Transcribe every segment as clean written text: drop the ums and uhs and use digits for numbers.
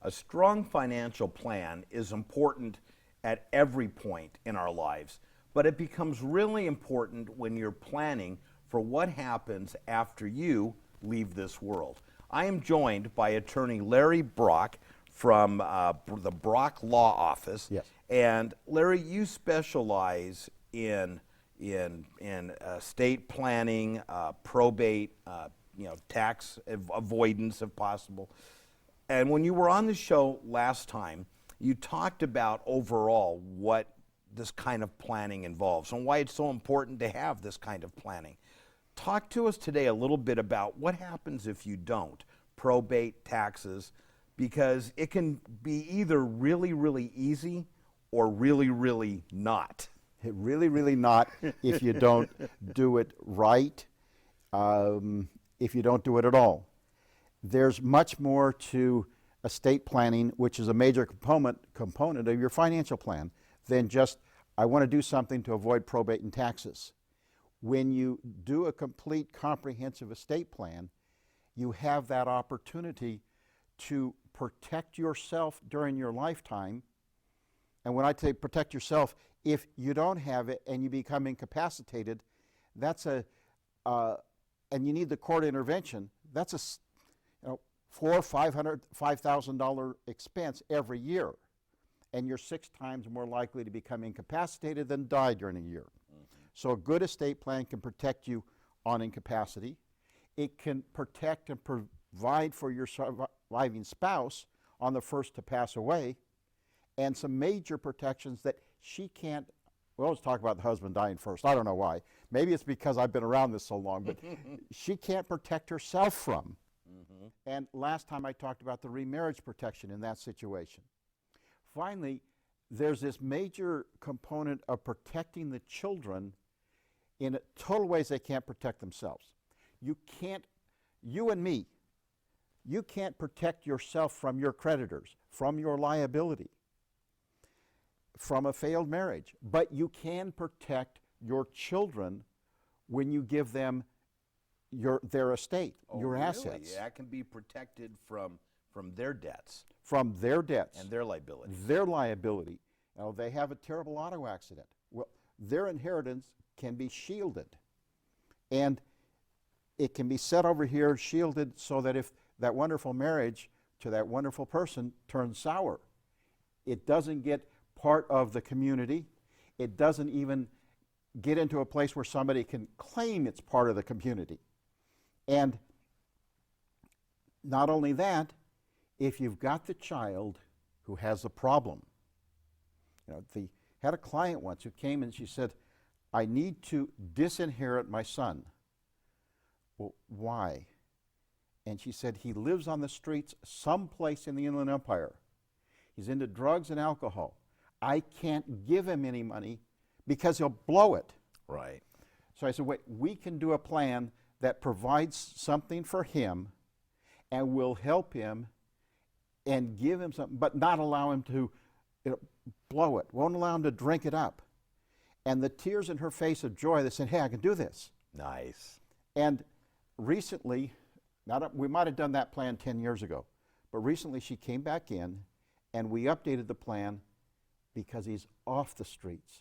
A strong financial plan is important at every point in our lives, but it becomes really important when you're planning for what happens after you leave this world. I am joined by attorney Larry Brock from the Brock Law Office. Yes. And Larry, you specialize in estate planning, probate, tax avoidance if possible. And when you were on the show last time, you talked about overall what this kind of planning involves and why it's so important to have this kind of planning. Talk to us today a little bit about what happens if you don't. Probate, taxes, because it can be either really, really easy or really, really not. Really not if you don't do it right, if you don't do it at all. There's much more to estate planning, which is a major component of your financial plan, than just, I want to do something to avoid probate and taxes. When you do a complete comprehensive estate plan, you have that opportunity to protect yourself during your lifetime. And when I say protect yourself, if you don't have it and you become incapacitated, that's and you need the court intervention, that's a $400,000, $5,000 expense every year, and you're 6 times more likely to become incapacitated than die during a year. So a good estate plan can protect you on incapacity. It can protect and provide for your surviving spouse on the first to pass away, and some major protections that she can't. We always talk about the husband dying first. I don't know why. Maybe it's because I've been around this so long, but she can't protect herself from. And last time I talked about the remarriage protection in that situation. Finally, there's this major component of protecting the children in total ways they can't protect themselves. You and me, you can't protect yourself from your creditors, from your liability, from a failed marriage, but you can protect your children when you give them their estate, your assets. That can be protected from their debts. From their debts. And their liability. Their liability. They have a terrible auto accident. Well, their inheritance can be shielded. And it can be set over here, shielded, so that if that wonderful marriage to that wonderful person turns sour, it doesn't get part of the community. It doesn't even get into a place where somebody can claim it's part of the community. And not only that, if you've got the child who has a problem, had a client once who came and she said, I need to disinherit my son. Well, why? And she said, he lives on the streets someplace in the Inland Empire. He's into drugs and alcohol. I can't give him any money because he'll blow it. Right. So I said, wait, we can do a plan that provides something for him and will help him and give him something, but not allow him to blow it, won't allow him to drink it up. And the tears in her face of joy, they said, hey, I can do this. Nice. And recently, we might have done that plan 10 years ago, but recently she came back in and we updated the plan because he's off the streets.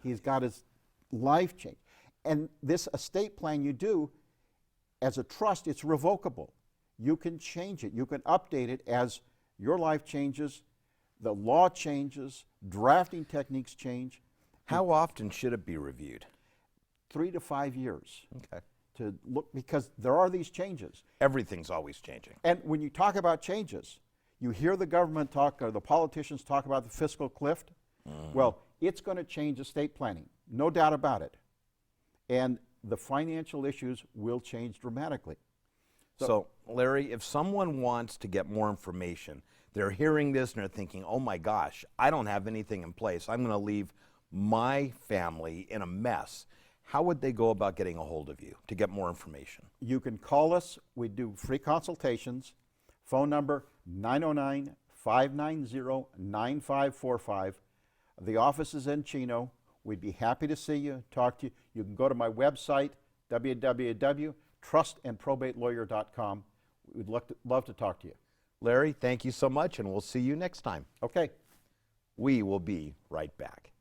He's got his life changed. And this estate plan you do, as a trust, it's revocable. You can change it. You can update it as your life changes, the law changes, drafting techniques change. How often should it be reviewed? 3 to 5 years. Okay. To look, because there are these changes. Everything's always changing. And when you talk about changes, you hear the government talk, or the politicians talk about the fiscal cliff. Well, it's going to change estate planning, no doubt about it. And the financial issues will change dramatically. So, Larry, if someone wants to get more information, they're hearing this and they're thinking, oh my gosh, I don't have anything in place. I'm going to leave my family in a mess. How would they go about getting a hold of you to get more information? You can call us. We do free consultations. Phone number 909-590-9545. The office is in Chino. We'd be happy to see you, talk to you. You can go to my website, www.trustandprobatelawyers.com. We'd love to talk to you. Larry, thank you so much, and we'll see you next time. Okay. We will be right back.